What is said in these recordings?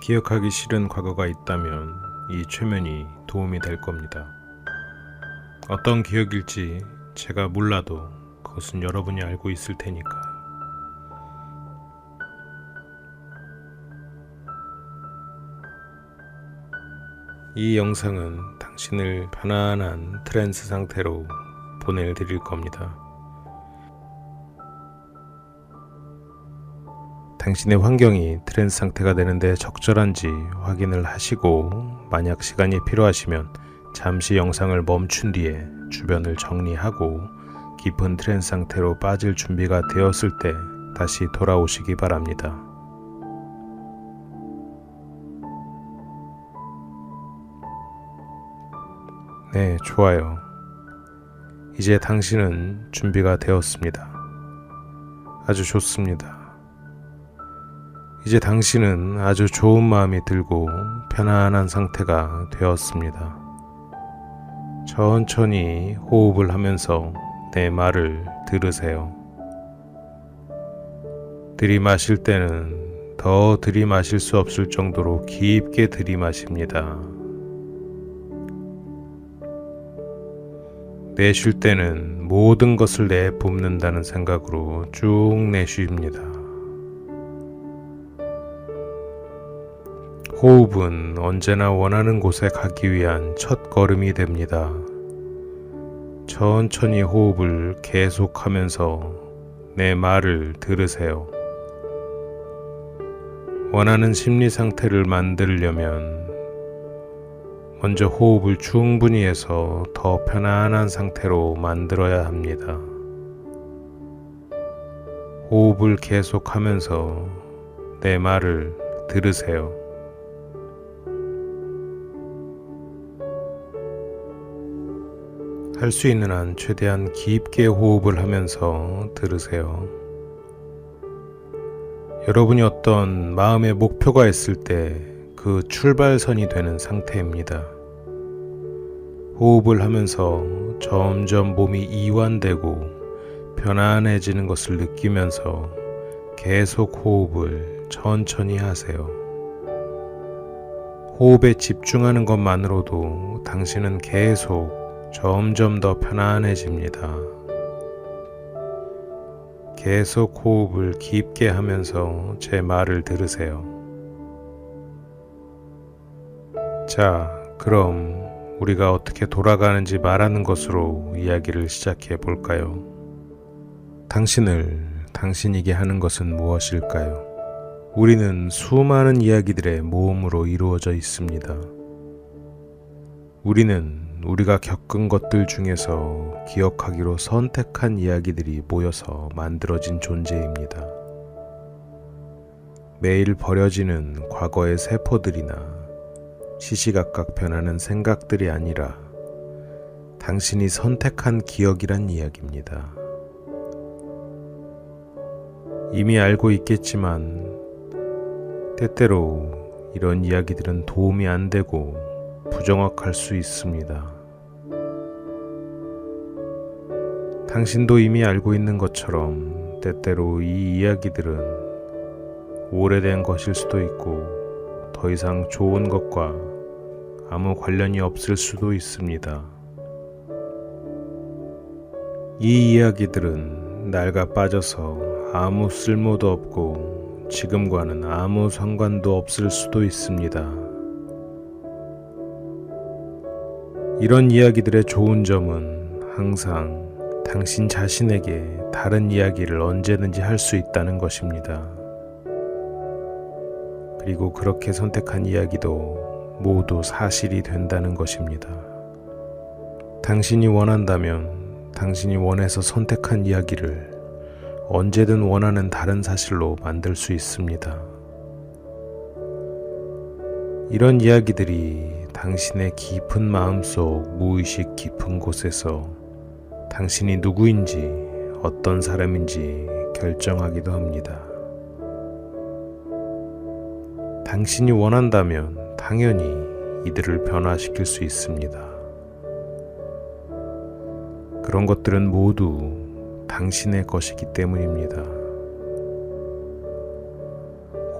기억하기 싫은 과거가 있다면 이 최면이 도움이 될 겁니다. 어떤 기억일지 제가 몰라도 그것은 여러분이 알고 있을 테니까요. 이 영상은 당신을 편안한 트랜스 상태로 보내드릴 겁니다. 당신의 환경이 트랜스 상태가 되는데 적절한지 확인을 하시고, 만약 시간이 필요하시면 잠시 영상을 멈춘 뒤에 주변을 정리하고 깊은 트랜스 상태로 빠질 준비가 되었을 때 다시 돌아오시기 바랍니다. 네, 좋아요. 이제 당신은 준비가 되었습니다. 아주 좋습니다. 이제 당신은 아주 좋은 마음이 들고 편안한 상태가 되었습니다. 천천히 호흡을 하면서 내 말을 들으세요. 들이마실 때는 더 들이마실 수 없을 정도로 깊게 들이마십니다. 내쉴 때는 모든 것을 내뿜는다는 생각으로 쭉 내쉽니다. 호흡은 언제나 원하는 곳에 가기 위한 첫 걸음이 됩니다. 천천히 호흡을 계속하면서 내 말을 들으세요. 원하는 심리 상태를 만들려면 먼저 호흡을 충분히 해서 더 편안한 상태로 만들어야 합니다. 호흡을 계속하면서 내 말을 들으세요. 할 수 있는 한 최대한 깊게 호흡을 하면서 들으세요. 여러분이 어떤 마음의 목표가 있을 때 그 출발선이 되는 상태입니다. 호흡을 하면서 점점 몸이 이완되고 편안해지는 것을 느끼면서 계속 호흡을 천천히 하세요. 호흡에 집중하는 것만으로도 당신은 계속 점점 더 편안해집니다. 계속 호흡을 깊게 하면서 제 말을 들으세요. 자, 그럼 우리가 어떻게 돌아가는지 말하는 것으로 이야기를 시작해 볼까요? 당신을 당신이게 하는 것은 무엇일까요? 우리는 수많은 이야기들의 모음으로 이루어져 있습니다. 우리는 우리가 겪은 것들 중에서 기억하기로 선택한 이야기들이 모여서 만들어진 존재입니다. 매일 버려지는 과거의 세포들이나 시시각각 변하는 생각들이 아니라 당신이 선택한 기억이란 이야기입니다. 이미 알고 있겠지만 때때로 이런 이야기들은 도움이 안 되고 부정확할 수 있습니다. 당신도 이미 알고 있는 것처럼 때때로 이 이야기들은 오래된 것일 수도 있고 더 이상 좋은 것과 아무 관련이 없을 수도 있습니다. 이 이야기들은 낡아 빠져서 아무 쓸모도 없고 지금과는 아무 상관도 없을 수도 있습니다. 이런 이야기들의 좋은 점은 항상 당신 자신에게 다른 이야기를 언제든지 할 수 있다는 것입니다. 그리고 그렇게 선택한 이야기도 모두 사실이 된다는 것입니다. 당신이 원한다면 당신이 원해서 선택한 이야기를 언제든 원하는 다른 사실로 만들 수 있습니다. 이런 이야기들이 당신의 깊은 마음속 무의식 깊은 곳에서 당신이 누구인지 어떤 사람인지 결정하기도 합니다. 당신이 원한다면 당연히 이들을 변화시킬 수 있습니다. 그런 것들은 모두 당신의 것이기 때문입니다.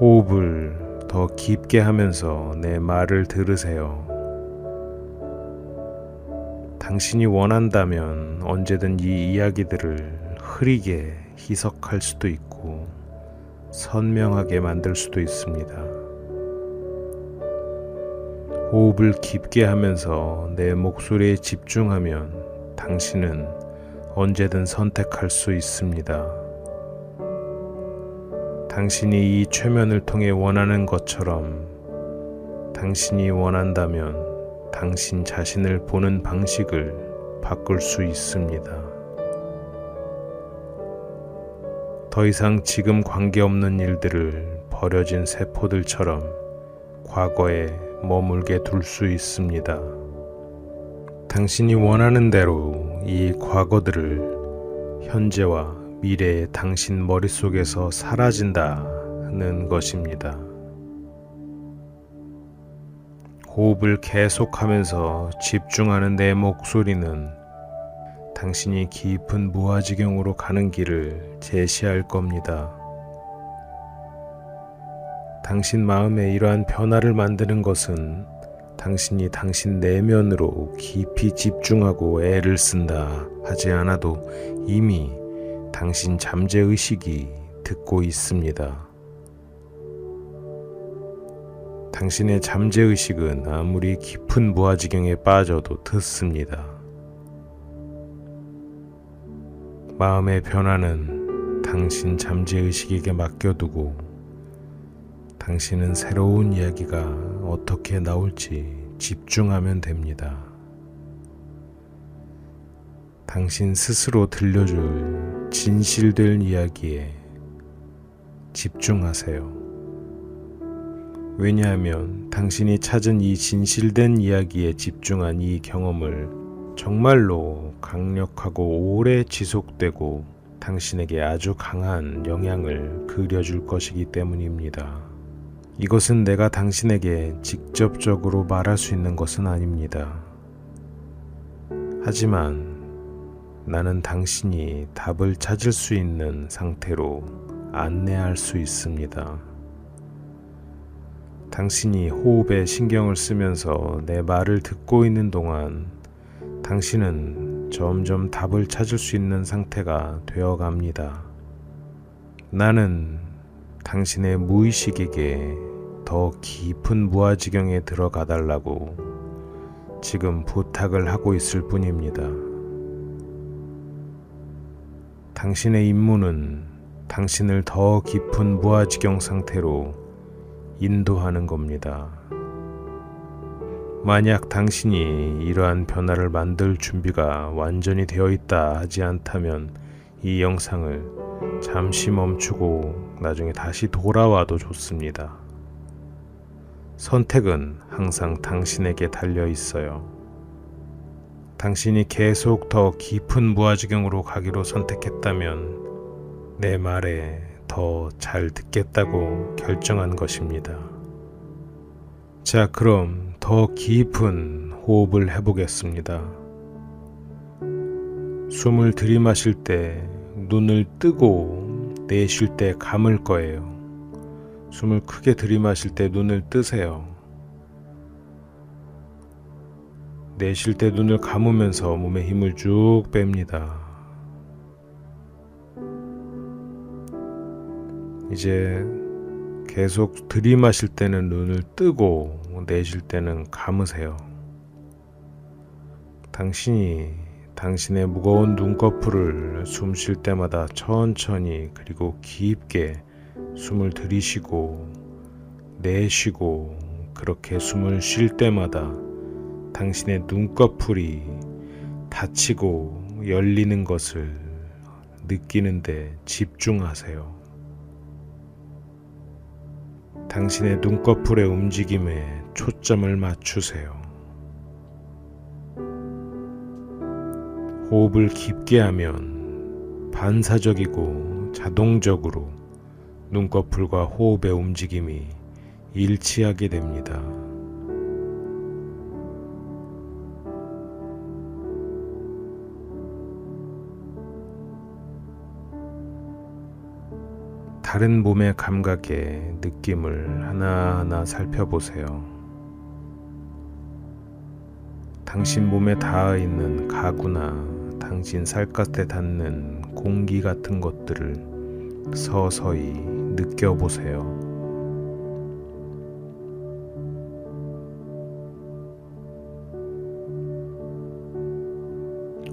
호흡을 더 깊게 하면서 내 말을 들으세요. 당신이 원한다면 언제든 이 이야기들을 흐리게 희석할 수도 있고 선명하게 만들 수도 있습니다. 호흡을 깊게 하면서 내 목소리에 집중하면 당신은 언제든 선택할 수 있습니다. 당신이 이 최면을 통해 원하는 것처럼 당신이 원한다면 당신 자신을 보는 방식을 바꿀 수 있습니다. 더 이상 지금 관계없는 일들을 버려진 세포들처럼 과거에 머물게 둘 수 있습니다. 당신이 원하는 대로 이 과거들을 현재와 미래의 당신 머릿속에서 사라진다는 것입니다. 호흡을 계속하면서 집중하는 내 목소리는 당신이 깊은 무아지경으로 가는 길을 제시할 겁니다. 당신 마음에 이러한 변화를 만드는 것은 당신이 당신 내면으로 깊이 집중하고 애를 쓴다 하지 않아도 이미 당신 잠재의식이 듣고 있습니다. 당신의 잠재의식은 아무리 깊은 무아지경에 빠져도 듣습니다. 마음의 변화는 당신 잠재의식에게 맡겨두고 당신은 새로운 이야기가 어떻게 나올지 집중하면 됩니다. 당신 스스로 들려줄 진실된 이야기에 집중하세요. 왜냐하면 당신이 찾은 이 진실된 이야기에 집중한 이 경험을 정말로 강력하고 오래 지속되고 당신에게 아주 강한 영향을 그려줄 것이기 때문입니다. 이것은 내가 당신에게 직접적으로 말할 수 있는 것은 아닙니다. 하지만 나는 당신이 답을 찾을 수 있는 상태로 안내할 수 있습니다. 당신이 호흡에 신경을 쓰면서 내 말을 듣고 있는 동안 당신은 점점 답을 찾을 수 있는 상태가 되어 갑니다. 나는 당신의 무의식에게 더 깊은 무아지경에 들어가 달라고 지금 부탁을 하고 있을 뿐입니다. 당신의 임무는 당신을 더 깊은 무아지경 상태로 인도하는 겁니다. 만약 당신이 이러한 변화를 만들 준비가 완전히 되어 있다 하지 않다면 이 영상을 잠시 멈추고 나중에 다시 돌아와도 좋습니다. 선택은 항상 당신에게 달려 있어요. 당신이 계속 더 깊은 무아지경으로 가기로 선택했다면 내 말에 더 잘 듣겠다고 결정한 것입니다. 자, 그럼 더 깊은 호흡을 해보겠습니다. 숨을 들이마실 때 눈을 뜨고 내쉴 때 감을 거예요. 숨을 크게 들이마실 때 눈을 뜨세요. 내쉴 때 눈을 감으면서 몸에 힘을 쭉 뺍니다. 이제 계속 들이마실 때는 눈을 뜨고 내쉴 때는 감으세요. 당신이 당신의 무거운 눈꺼풀을 숨 쉴 때마다 천천히 그리고 깊게 숨을 들이쉬고 내쉬고 그렇게 숨을 쉴 때마다 당신의 눈꺼풀이 닫히고 열리는 것을 느끼는데 집중하세요. 당신의 눈꺼풀의 움직임에 초점을 맞추세요. 호흡을 깊게 하면 반사적이고 자동적으로 눈꺼풀과 호흡의 움직임이 일치하게 됩니다. 다른 몸의 감각의 느낌을 하나하나 살펴보세요. 당신 몸에 닿아 있는 가구나 당신 살갗에 닿는 공기 같은 것들을 서서히 느껴보세요.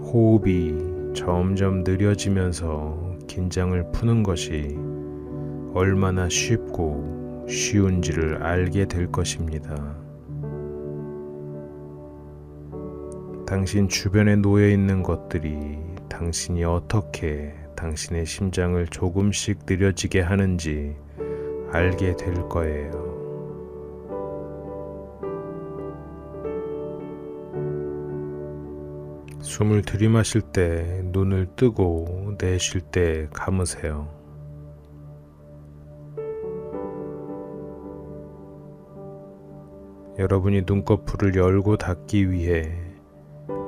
호흡이 점점 느려지면서 긴장을 푸는 것이 얼마나 쉽고 쉬운지를 알게 될 것입니다. 당신 주변에 놓여 있는 것들이 당신이 어떻게 당신의 심장을 조금씩 느려지게 하는지 알게 될 거예요. 숨을 들이마실 때 눈을 뜨고 내쉴 때 감으세요. 여러분이 눈꺼풀을 열고 닫기 위해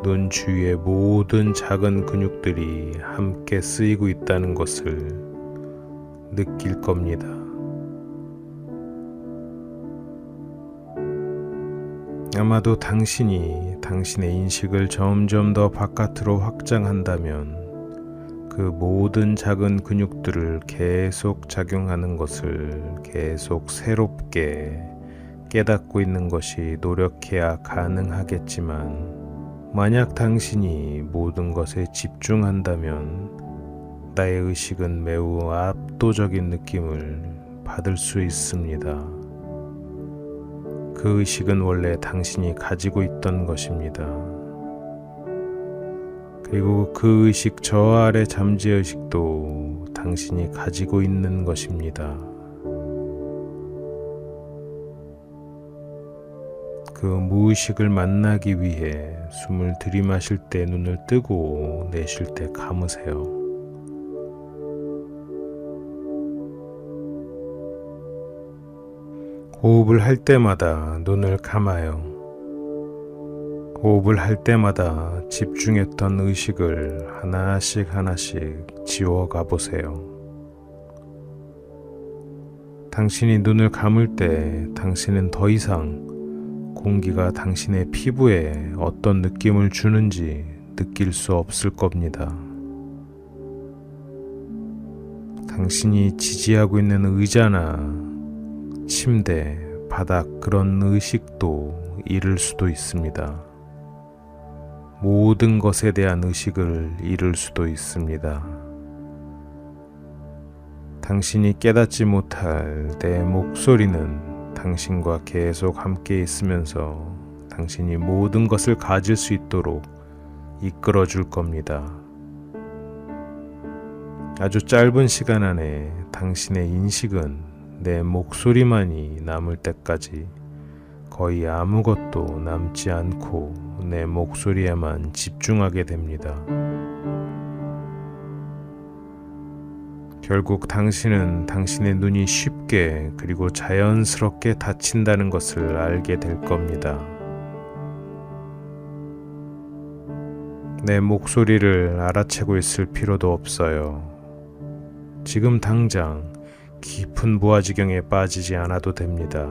눈 주위의 모든 작은 근육들이 함께 쓰이고 있다는 것을 느낄 겁니다. 아마도 당신이 당신의 인식을 점점 더 바깥으로 확장한다면 그 모든 작은 근육들을 계속 작용하는 것을 계속 새롭게 깨닫고 있는 것이 노력해야 가능하겠지만, 만약 당신이 모든 것에 집중한다면 나의 의식은 매우 압도적인 느낌을 받을 수 있습니다. 그 의식은 원래 당신이 가지고 있던 것입니다. 그리고 그 의식 저 아래 잠재의식도 당신이 가지고 있는 것입니다. 그 무의식을 만나기 위해 숨을 들이마실 때 눈을 뜨고 내쉴 때 감으세요. 호흡을 할 때마다 눈을 감아요. 호흡을 할 때마다 집중했던 의식을 하나씩 지워가 보세요. 당신이 눈을 감을 때 당신은 더 이상 공기가 당신의 피부에 어떤 느낌을 주는지 느낄 수 없을 겁니다. 당신이 지지하고 있는 의자나 침대, 바닥, 그런 의식도 잃을 수도 있습니다. 모든 것에 대한 의식을 잃을 수도 있습니다. 당신이 깨닫지 못할 내 목소리는 당신과 계속 함께 있으면서 당신이 모든 것을 가질 수 있도록 이끌어 줄 겁니다. 아주 짧은 시간 안에 당신의 인식은 내 목소리만이 남을 때까지 거의 아무것도 남지 않고 내 목소리에만 집중하게 됩니다. 결국 당신은 당신의 눈이 쉽게 그리고 자연스럽게 닫힌다는 것을 알게 될 겁니다. 내 목소리를 알아채고 있을 필요도 없어요. 지금 당장 깊은 무아지경에 빠지지 않아도 됩니다.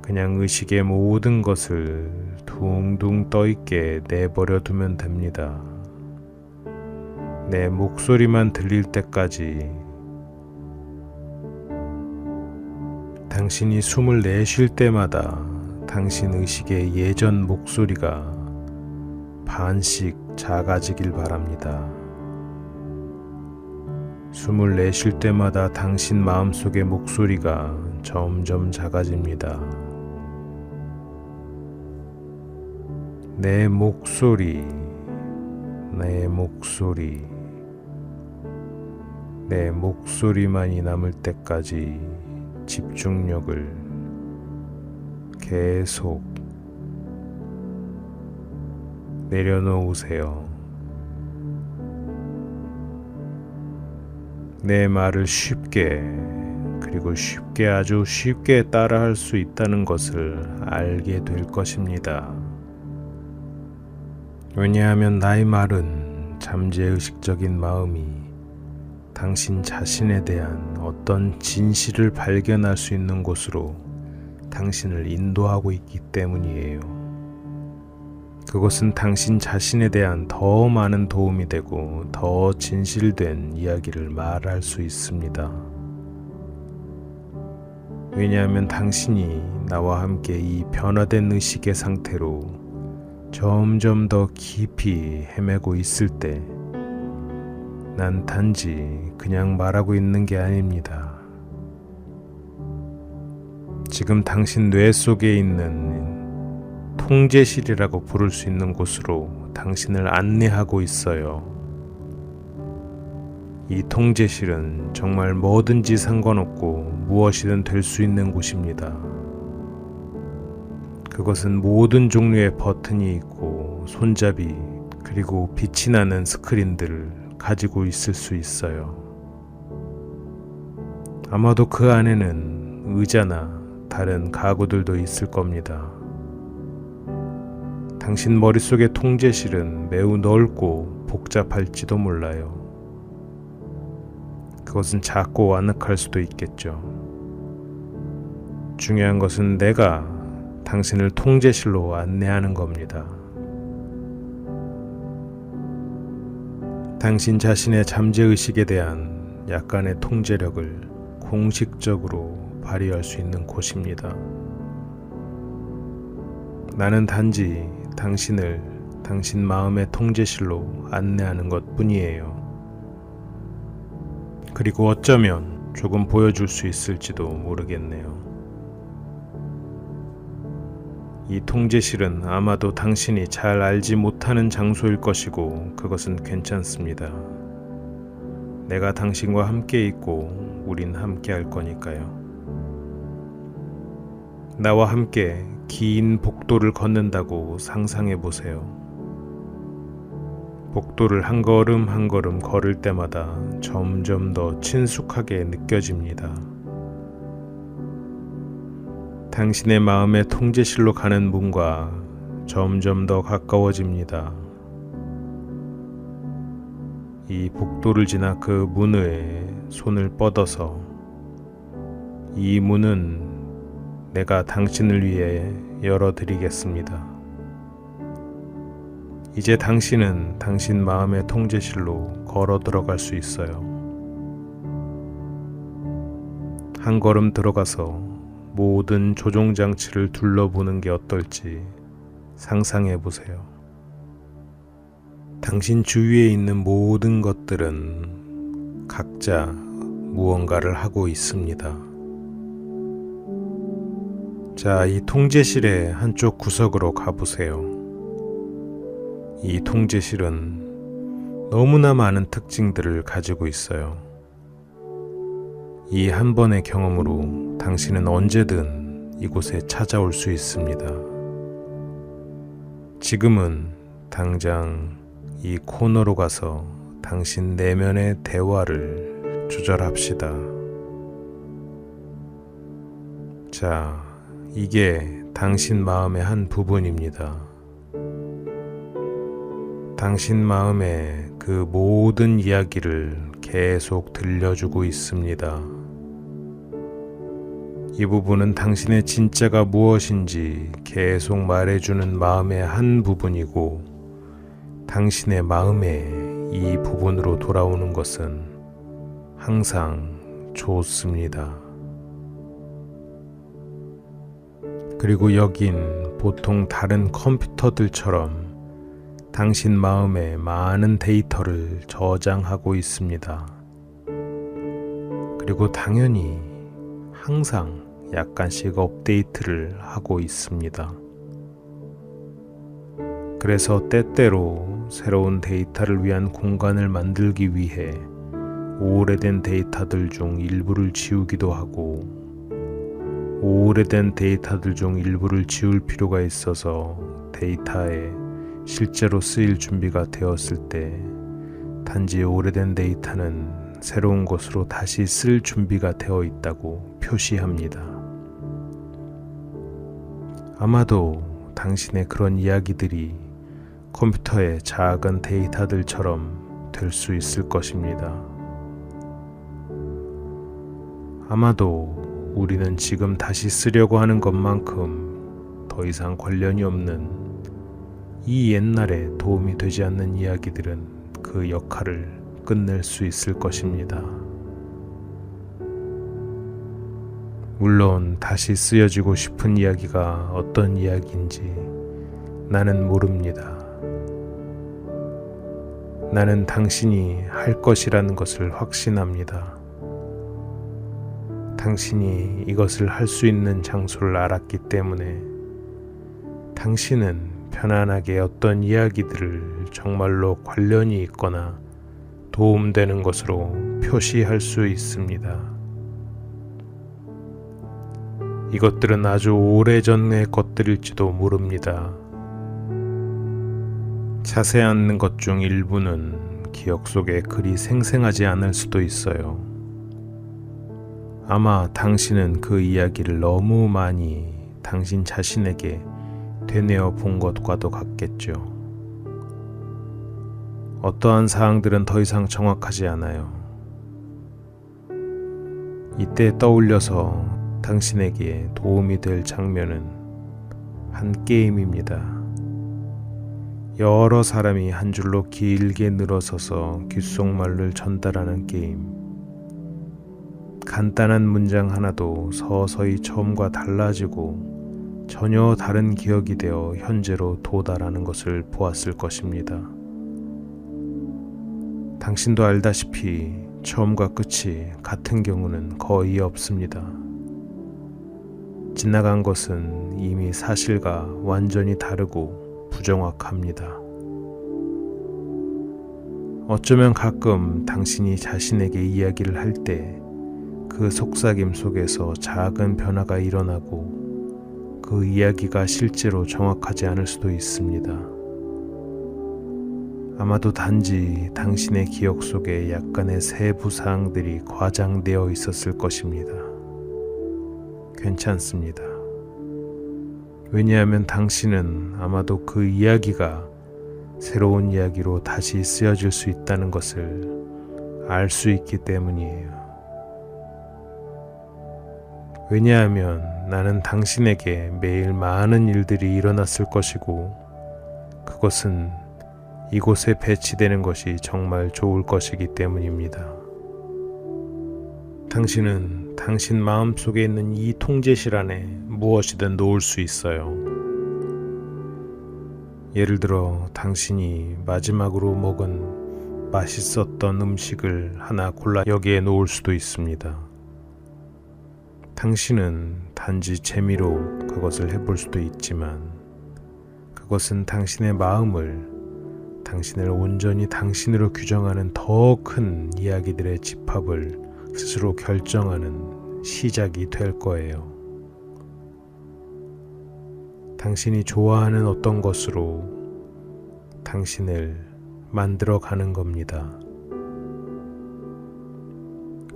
그냥 의식의 모든 것을 둥둥 떠있게 내버려 두면 됩니다. 내 목소리만 들릴 때까지. 당신이 숨을 내쉴 때마다 당신 의식의 예전 목소리가 반씩 작아지길 바랍니다. 숨을 내쉴 때마다 당신 마음속의 목소리가 점점 작아집니다. 내 목소리, 내 목소리, 내 목소리만이 남을 때까지 집중력을 계속 내려놓으세요. 내 말을 쉽게, 그리고 쉽게, 아주 쉽게 따라할 수 있다는 것을 알게 될 것입니다. 왜냐하면 나의 말은 잠재의식적인 마음이 당신 자신에 대한 어떤 진실을 발견할 수 있는 곳으로 당신을 인도하고 있기 때문이에요. 그것은 당신 자신에 대한 더 많은 도움이 되고 더 진실된 이야기를 말할 수 있습니다. 왜냐하면 당신이 나와 함께 이 변화된 의식의 상태로 점점 더 깊이 헤매고 있을 때 난 단지 그냥 말하고 있는 게 아닙니다. 지금 당신 뇌 속에 있는 통제실이라고 부를 수 있는 곳으로 당신을 안내하고 있어요. 이 통제실은 정말 뭐든지 상관없고 무엇이든 될 수 있는 곳입니다. 그것은 모든 종류의 버튼이 있고 손잡이 그리고 빛이 나는 스크린들을 가지고 있을 수 있어요. 아마도 그 안에는 의자나 다른 가구들도 있을 겁니다. 당신 머릿속의 통제실은 매우 넓고 복잡할지도 몰라요. 그것은 작고 아늑할 수도 있겠죠. 중요한 것은 내가 당신을 통제실로 안내하는 겁니다. 당신 자신의 잠재의식에 대한 약간의 통제력을 공식적으로 발휘할 수 있는 곳입니다. 나는 단지 당신을 당신 마음의 통제실로 안내하는 것 뿐이에요. 그리고 어쩌면 조금 보여줄 수 있을지도 모르겠네요. 이 통제실은 아마도 당신이 잘 알지 못하는 장소일 것이고 그것은 괜찮습니다. 내가 당신과 함께 있고 우린 함께 할 거니까요. 나와 함께 긴 복도를 걷는다고 상상해 보세요. 복도를 한 걸음 한 걸음 걸을 때마다 점점 더 친숙하게 느껴집니다. 당신의 마음의 통제실로 가는 문과 점점 더 가까워집니다. 이 복도를 지나 그 문에 손을 뻗어서 이 문은 내가 당신을 위해 열어드리겠습니다. 이제 당신은 당신 마음의 통제실로 걸어 들어갈 수 있어요. 한 걸음 들어가서 모든 조종장치를 둘러보는 게 어떨지 상상해 보세요. 당신 주위에 있는 모든 것들은 각자 무언가를 하고 있습니다. 자, 이 통제실의 한쪽 구석으로 가보세요. 이 통제실은 너무나 많은 특징들을 가지고 있어요. 이 한 번의 경험으로 당신은 언제든 이곳에 찾아올 수 있습니다. 지금은 당장 이 코너로 가서 당신 내면의 대화를 조절합시다. 자, 이게 당신 마음의 한 부분입니다. 당신 마음의 그 모든 이야기를 계속 들려주고 있습니다. 이 부분은 당신의 진짜가 무엇인지 계속 말해주는 마음의 한 부분이고 당신의 마음의 이 부분으로 돌아오는 것은 항상 좋습니다. 그리고 여긴 보통 다른 컴퓨터들처럼 당신 마음에 많은 데이터를 저장하고 있습니다. 그리고 당연히 항상 약간씩 업데이트를 하고 있습니다. 그래서 때때로 새로운 데이터를 위한 공간을 만들기 위해 오래된 데이터들 중 일부를 지우기도 하고 오래된 데이터들 중 일부를 지울 필요가 있어서 데이터에 실제로 쓰일 준비가 되었을 때 단지 오래된 데이터는 새로운 것으로 다시 쓸 준비가 되어 있다고 표시합니다. 아마도 당신의 그런 이야기들이 컴퓨터의 작은 데이터들처럼 될 수 있을 것입니다. 아마도 우리는 지금 다시 쓰려고 하는 것만큼 더 이상 관련이 없는 이 옛날에 도움이 되지 않는 이야기들은 그 역할을 끝낼 수 있을 것입니다. 물론 다시 쓰여지고 싶은 이야기가 어떤 이야기인지 나는 모릅니다. 나는 당신이 할 것이라는 것을 확신합니다. 당신이 이것을 할 수 있는 장소를 알았기 때문에 당신은 편안하게 어떤 이야기들을 정말로 관련이 있거나 도움되는 것으로 표시할 수 있습니다. 이것들은 아주 오래전의 것들일지도 모릅니다. 자세한 것 중 일부는 기억 속에 그리 생생하지 않을 수도 있어요. 아마 당신은 그 이야기를 너무 많이 당신 자신에게 되뇌어 본 것과도 같겠죠. 어떠한 사항들은 더 이상 정확하지 않아요. 이때 떠올려서 당신에게 도움이 될 장면은 한 게임입니다. 여러 사람이 한 줄로 길게 늘어서서 귓속말을 전달하는 게임. 간단한 문장 하나도 서서히 처음과 달라지고 전혀 다른 기억이 되어 현재로 도달하는 것을 보았을 것입니다. 당신도 알다시피 처음과 끝이 같은 경우는 거의 없습니다. 지나간 것은 이미 사실과 완전히 다르고 부정확합니다. 어쩌면 가끔 당신이 자신에게 이야기를 할 때 그 속삭임 속에서 작은 변화가 일어나고 그 이야기가 실제로 정확하지 않을 수도 있습니다. 아마도 단지 당신의 기억 속에 약간의 세부 사항들이 과장되어 있었을 것입니다. 괜찮습니다. 왜냐하면 당신은 아마도 그 이야기가 새로운 이야기로 다시 쓰여질 수 있다는 것을 알 수 있기 때문이에요. 왜냐하면 나는 당신에게 매일 많은 일들이 일어났을 것이고 그것은 이곳에 배치되는 것이 정말 좋을 것이기 때문입니다. 당신은 당신 마음속에 있는 이 통제실 안에 무엇이든 놓을 수 있어요. 예를 들어 당신이 마지막으로 먹은 맛있었던 음식을 하나 골라 여기에 놓을 수도 있습니다. 당신은 단지 재미로 그것을 해볼 수도 있지만 그것은 당신의 마음을 당신을 온전히 당신으로 규정하는 더 큰 이야기들의 집합을 스스로 결정하는 시작이 될 거예요. 당신이 좋아하는 어떤 것으로 당신을 만들어 가는 겁니다.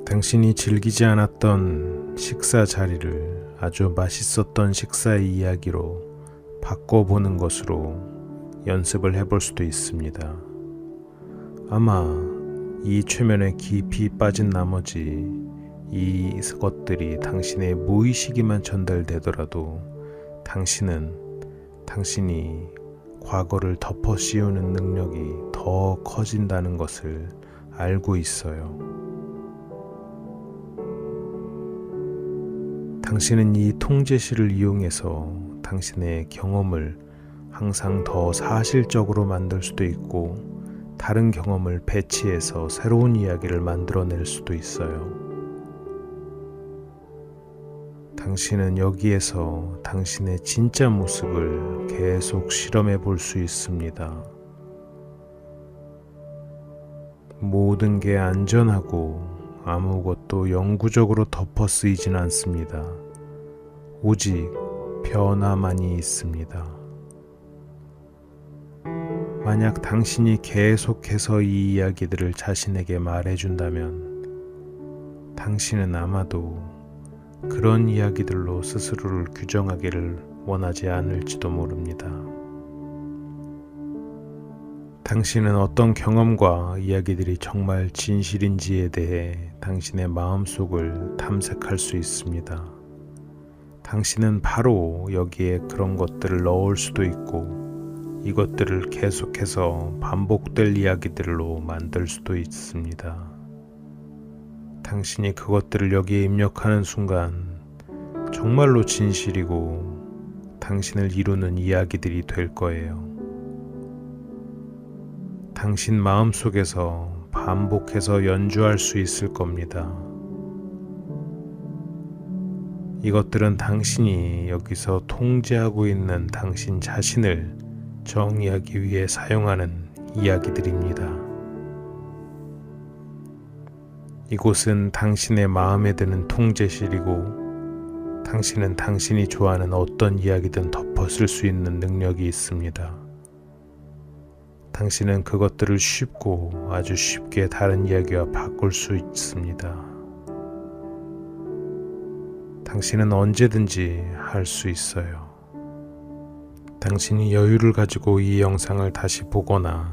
당신이 즐기지 않았던 식사 자리를 아주 맛있었던 식사의 이야기로 바꿔보는 것으로 연습을 해볼 수도 있습니다. 아마 이 최면에 깊이 빠진 나머지 이 것들이 당신의 무의식에만 전달되더라도 당신은 당신이 과거를 덮어 씌우는 능력이 더 커진다는 것을 알고 있어요. 당신은 이 통제실을 이용해서 당신의 경험을 항상 더 사실적으로 만들 수도 있고 다른 경험을 배치해서 새로운 이야기를 만들어낼 수도 있어요. 당신은 여기에서 당신의 진짜 모습을 계속 실험해 볼 수 있습니다. 모든 게 안전하고 아무것도 영구적으로 덮어 쓰이진 않습니다. 오직 변화만이 있습니다. 만약 당신이 계속해서 이 이야기들을 자신에게 말해준다면 당신은 아마도 그런 이야기들로 스스로를 규정하기를 원하지 않을지도 모릅니다. 당신은 어떤 경험과 이야기들이 정말 진실인지에 대해 당신의 마음속을 탐색할 수 있습니다. 당신은 바로 여기에 그런 것들을 넣을 수도 있고 이것들을 계속해서 반복될 이야기들로 만들 수도 있습니다. 당신이 그것들을 여기에 입력하는 순간 정말로 진실이고 당신을 이루는 이야기들이 될 거예요. 당신 마음속에서 반복해서 연주할 수 있을 겁니다. 이것들은 당신이 여기서 통제하고 있는 당신 자신을 정의하기 위해 사용하는 이야기들입니다. 이곳은 당신의 마음에 드는 통제실이고 당신은 당신이 좋아하는 어떤 이야기든 덮어쓸 수 있는 능력이 있습니다. 당신은 그것들을 쉽고 아주 쉽게 다른 이야기와 바꿀 수 있습니다. 당신은 언제든지 할 수 있어요. 당신이 여유를 가지고 이 영상을 다시 보거나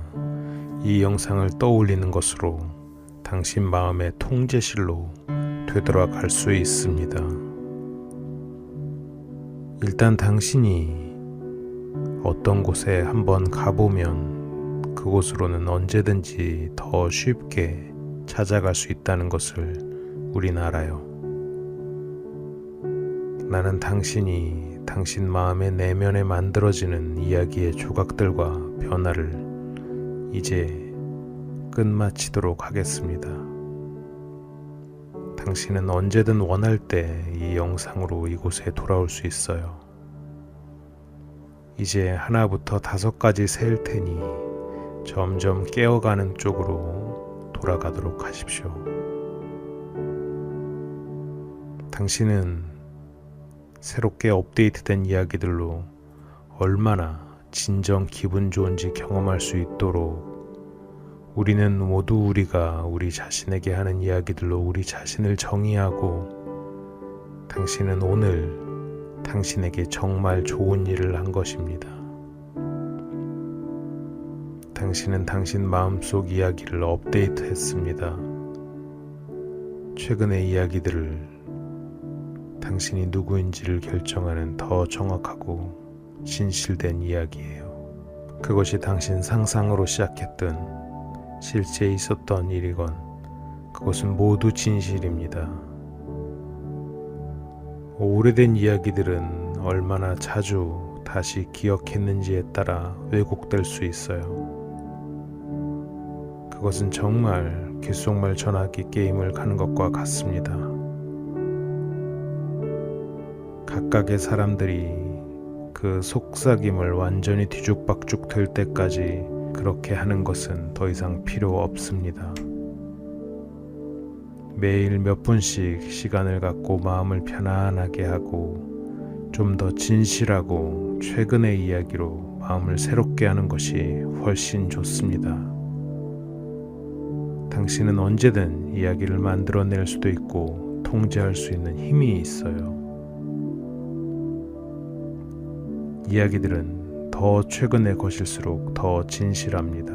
이 영상을 떠올리는 것으로 당신 마음의 통제실로 되돌아갈 수 있습니다. 일단 당신이 어떤 곳에 한번 가보면 그곳으로는 언제든지 더 쉽게 찾아갈 수 있다는 것을 우린 알아요. 나는 당신이 당신 마음의 내면에 만들어지는 이야기의 조각들과 변화를 이제 끝마치도록 하겠습니다. 당신은 언제든 원할 때 이 영상으로 이곳에 돌아올 수 있어요. 이제 하나부터 5까지 셀 테니 점점 깨어가는 쪽으로 돌아가도록 하십시오. 당신은 새롭게 업데이트된 이야기들로 얼마나 진정 기분 좋은지 경험할 수 있도록 우리는 모두 우리가 우리 자신에게 하는 이야기들로 우리 자신을 정의하고 당신은 오늘 당신에게 정말 좋은 일을 한 것입니다. 당신은 당신 마음속 이야기를 업데이트했습니다. 최근의 이야기들을 당신이 누구인지를 결정하는 더 정확하고 진실된 이야기예요. 그것이 당신 상상으로 시작했든 실제 있었던 일이건 그것은 모두 진실입니다. 오래된 이야기들은 얼마나 자주 다시 기억했는지에 따라 왜곡될 수 있어요. 그것은 정말 귓속말 전화기 게임을 가는 것과 같습니다. 각각의 사람들이 그 속삭임을 완전히 뒤죽박죽 될 때까지 그렇게 하는 것은 더 이상 필요 없습니다. 매일 몇 분씩 시간을 갖고 마음을 편안하게 하고 좀 더 진실하고 최근의 이야기로 마음을 새롭게 하는 것이 훨씬 좋습니다. 당신은 언제든 이야기를 만들어낼 수도 있고 통제할 수 있는 힘이 있어요. 이야기들은 더 최근의 것일수록 더 진실합니다.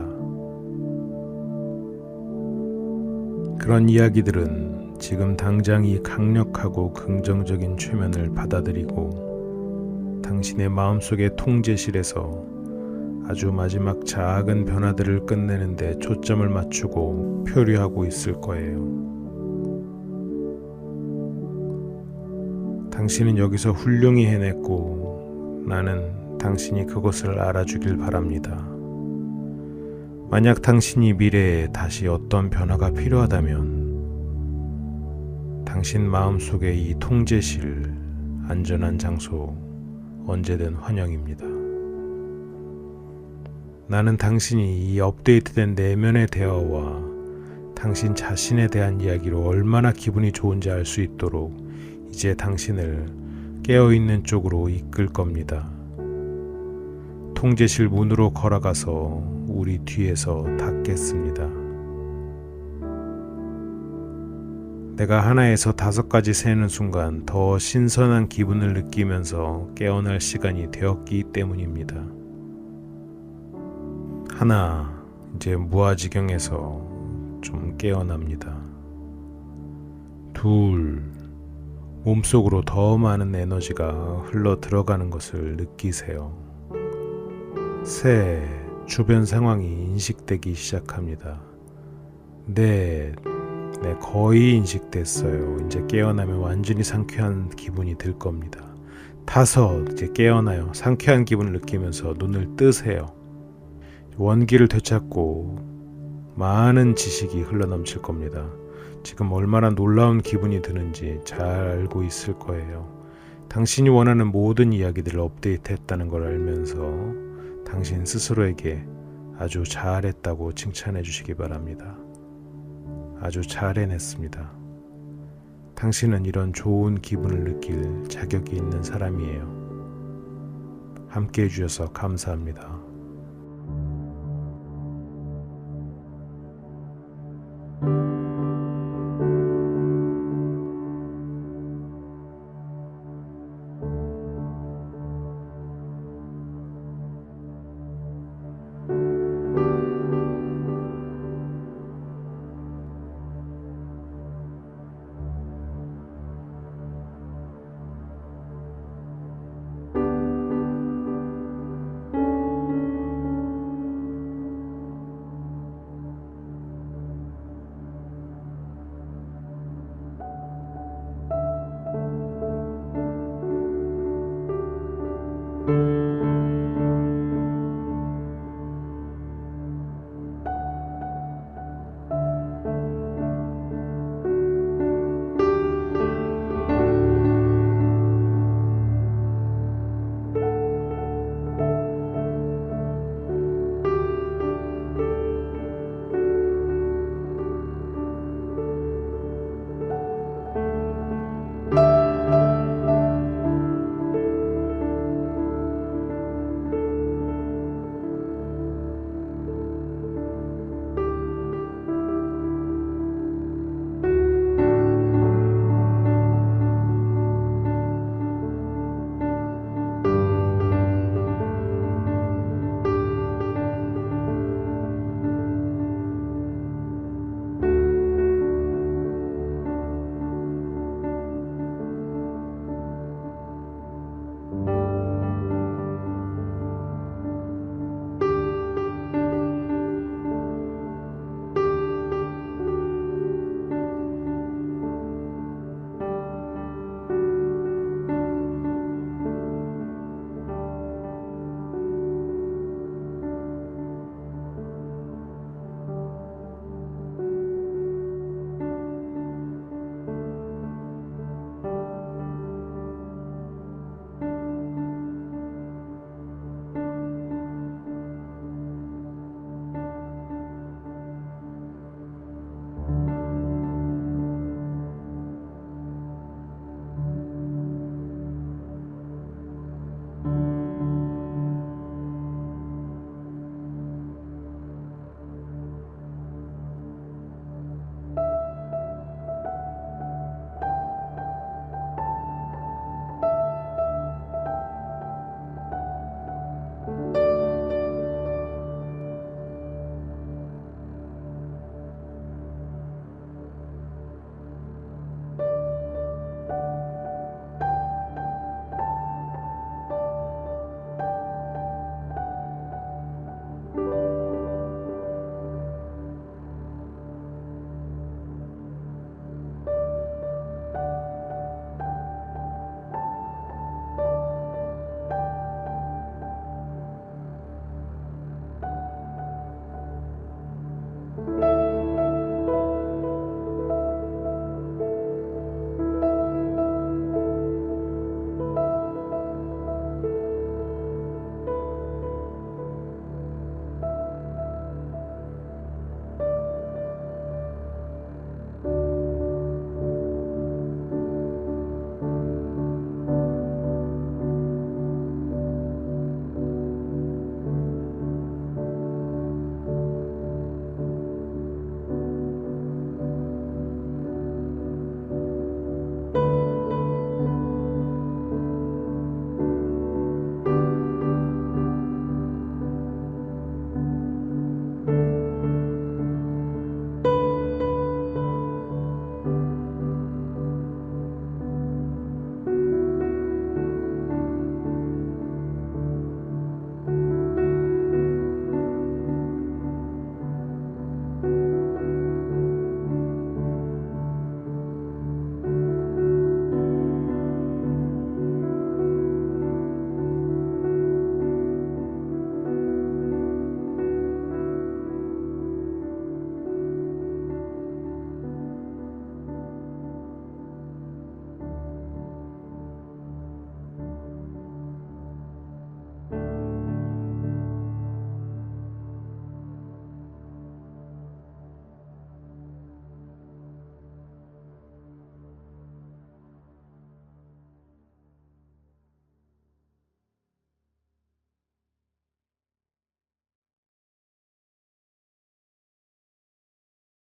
그런 이야기들은 지금 당장 이 강력하고 긍정적인 최면을 받아들이고 당신의 마음속의 통제실에서 아주 마지막 작은 변화들을 끝내는 데 초점을 맞추고 표류하고 있을 거예요. 당신은 여기서 훌륭히 해냈고 나는 당신이 그것을 알아주길 바랍니다. 만약 당신이 미래에 다시 어떤 변화가 필요하다면 당신 마음속의 이 통제실, 안전한 장소 언제든 환영입니다. 나는 당신이 이 업데이트된 내면의 대화와 당신 자신에 대한 이야기로 얼마나 기분이 좋은지 알 수 있도록 이제 당신을 깨어있는 쪽으로 이끌 겁니다. 통제실 문으로 걸어가서 우리 뒤에서 닫겠습니다. 내가 하나에서 5까지 세는 순간 더 신선한 기분을 느끼면서 깨어날 시간이 되었기 때문입니다. 하나, 이제 무아지경에서 좀 깨어납니다. 2. 몸속으로 더 많은 에너지가 흘러 들어가는 것을 느끼세요. 3. 주변 상황이 인식되기 시작합니다. 4. 거의 인식됐어요. 이제 깨어나면 완전히 상쾌한 기분이 들 겁니다. 5. 이제 깨어나요. 상쾌한 기분을 느끼면서 눈을 뜨세요. 원기를 되찾고 많은 지식이 흘러넘칠 겁니다. 지금 얼마나 놀라운 기분이 드는지 잘 알고 있을 거예요. 당신이 원하는 모든 이야기들을 업데이트했다는 걸 알면서 당신 스스로에게 아주 잘했다고 칭찬해 주시기 바랍니다. 아주 잘 해냈습니다. 당신은 이런 좋은 기분을 느낄 자격이 있는 사람이에요. 함께 해주셔서 감사합니다.